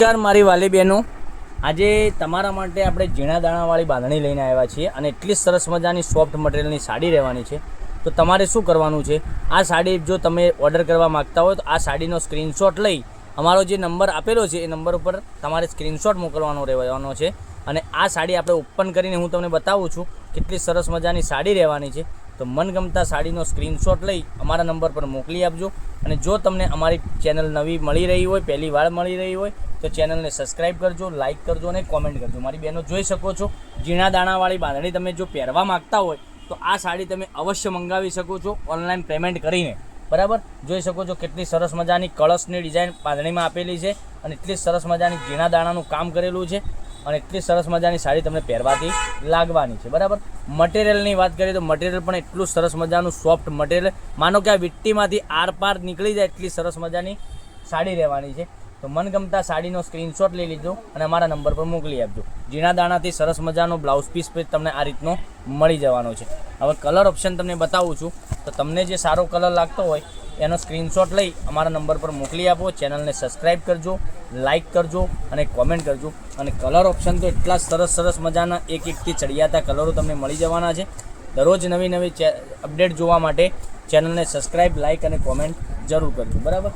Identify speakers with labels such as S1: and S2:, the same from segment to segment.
S1: નમસ્કાર મારી વાલી બહેનો, આજે તમારા માટે આપણે ઝીણા દાણાવાળી બાંધણી લઈને આવ્યા છીએ અને એટલી સરસ મજાની સોફ્ટ મટીરિયલની સાડી રહેવાની છે. તો તમારે શું કરવાનું છે, આ સાડી જો તમે ઓર્ડર કરવા માગતા હોય તો આ સાડીનો સ્ક્રીનશોટ લઈ અમારો જે નંબર આપેલો છે એ નંબર ઉપર તમારે સ્ક્રીનશોટ મોકલવાનો રહેવાનો છે અને આ સાડી આપણે ઓપન કરીને હું તમને બતાવું છું કેટલી સરસ મજાની સાડી રહેવાની છે. તો મનગમતા સાડીનો સ્ક્રીનશોટ લઈ અમારા નંબર પર મોકલી આપજો. અને જો તમને અમારી ચેનલ નવી મળી રહી હોય, પહેલી વાર મળી રહી હોય તો ચેનલને સબસ્ક્રાઈબ કરજો, લાઇક કરજો અને કોમેન્ટ કરજો. મારી બહેનો જોઈ શકો છો, ઝીણા દાણાવાળી બાંધણી તમે જો પહેરવા માગતા હોય તો આ સાડી તમે અવશ્ય મંગાવી શકો છો ઓનલાઈન પેમેન્ટ કરીને. બરાબર, જોઈ શકો છો કેટલી સરસ મજાની કળશની ડિઝાઇન બાંધણીમાં આપેલી છે અને એટલી સરસ મજાની ઝીણા દાણાનું કામ કરેલું છે અને એટલી સરસ મજાની સાડી તમને પહેરવાથી લાગવાની છે. બરાબર, મટીરિયલની વાત કરીએ તો મટીરિયલ પણ એટલું સરસ મજાનું સોફ્ટ મટીરિયલ, માનો કે આ વિટ્ટીમાંથી આર પાર નીકળી જાય એટલી સરસ મજાની સાડી રહેવાની છે. તો મનગમતા સાડીનો સ્ક્રીનશોટ લઈ લીધો અને અમારા નંબર પર મોકલી આપજો. ઝીણા દાણાથી સરસ મજાનો બ્લાઉઝ પીસ તમને આ રીતનો મળી જવાનો છે. હવે કલર ઓપ્શન તમને બતાવું છું, તો તમને જે સારો કલર લાગતો હોય એનો સ્ક્રીનશોટ લઈ અમારા નંબર પર મોકલી આપો. ચેનલને સબસ્ક્રાઈબ કરજો, લાઇક કરજો અને કોમેન્ટ કરજો. અને કલર ઓપ્શન તો એટલા સરસ મજાના એકથી ચડિયાતા કલરો તમને મળી જવાના છે. દરરોજ નવી અપડેટ જોવા માટે ચેનલને સબસ્ક્રાઈબ, લાઇક અને કોમેન્ટ જરૂર કરજો. બરાબર,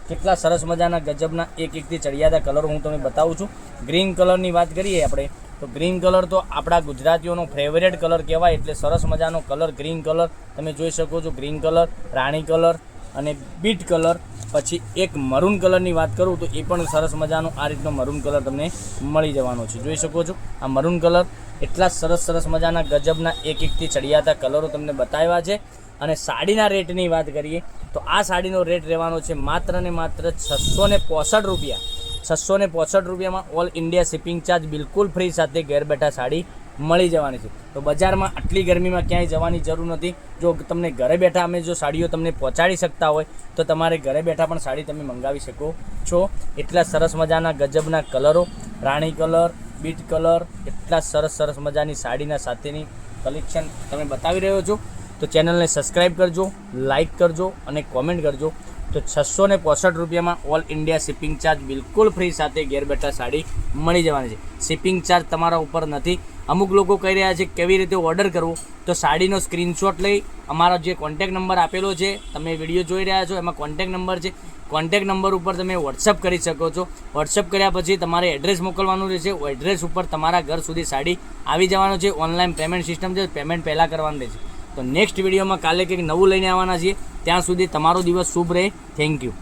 S1: કેટલા સરસ મજાના ગજબના એકથી ચડિયાતા કલરો હું તમને બતાવું છું. ગ્રીન કલરની વાત કરીએ આપણે તો ગ્રીન કલર તો આપણા ગુજરાતીઓનો ફેવરેટ કલર કહેવાય. એટલે સરસ મજાનો કલર ગ્રીન કલર તમે જોઈ શકો છો. ગ્રીન કલર, રાણી કલર અને બીટ કલર. પછી એક મરૂન કલરની વાત કરું તો એ પણ સરસ મજાનો આ રીતનો મરૂન કલર તમને મળી જવાનો છે. જોઈ શકો છો આ મરૂન કલર, એટલા સરસ મજાના ગજબના એકથી ચડિયાતા કલરો તમને બતાવ્યા છે. અને સાડીના રેટની વાત કરીએ તો આ સાડીનો રેટ રહેવાનો છે માત્ર ને માત્ર 665 રૂપિયા. 665 રૂપિયામાં ઓલ ઇન્ડિયા શિપિંગ ચાર્જ બિલકુલ ફ્રી સાથે ઘેર બેઠા સાડી મળી જવાની છે. તો બજારમાં આટલી ગરમીમાં ક્યાંય જવાની જરૂર નથી. જો તમને ઘરે બેઠા અમે જો સાડીઓ તમને પહોંચાડી શકતા હોય તો તમારે ઘરે બેઠા પણ સાડી તમે મંગાવી શકો છો. એટલા સરસ મજાના ગજબના કલરો, રાણી કલર, બીટ કલર, એટલા સરસ મજાની સાડીના સાથેની કલેક્શન તમે બતાવી રહ્યો છો. તો ચેનલને સબસ્ક્રાઈબ કરજો, લાઇક કરજો અને કોમેન્ટ કરજો. તો 665 રૂપિયામાં ઓલ ઇન્ડિયા શિપિંગ ચાર્જ બિલકુલ ફ્રી સાથે ઘેર બેઠા સાડી મળી જવાની છે. શિપિંગ ચાર્જ તમારા ઉપર નથી. અમુક લોકો કહી રહ્યા છે કેવી રીતે ઓર્ડર કરવો, તો સાડીનો સ્ક્રીનશોટ લઈ અમારો જે કોન્ટેક નંબર આપેલો છે, તમે વિડીયો જોઈ રહ્યા છો એમાં કોન્ટેક નંબર છે, કોન્ટેક નંબર ઉપર તમે વોટ્સઅપ કરી શકો છો. વોટ્સઅપ કર્યા પછી તમારે એડ્રેસ મોકલવાનું રહેશે. એડ્રેસ ઉપર તમારા ઘર સુધી સાડી આવી જવાનું છે. ઓનલાઈન પેમેન્ટ સિસ્ટમ છે, પેમેન્ટ પહેલાં કરવાનું રહેશે. તો નેક્સ્ટ વિડીયોમાં કાલે કંઈક નવું લઈને આવવાના છીએ. ત્યાં સુધી તમારો દિવસ શુભ રહે. Thank you.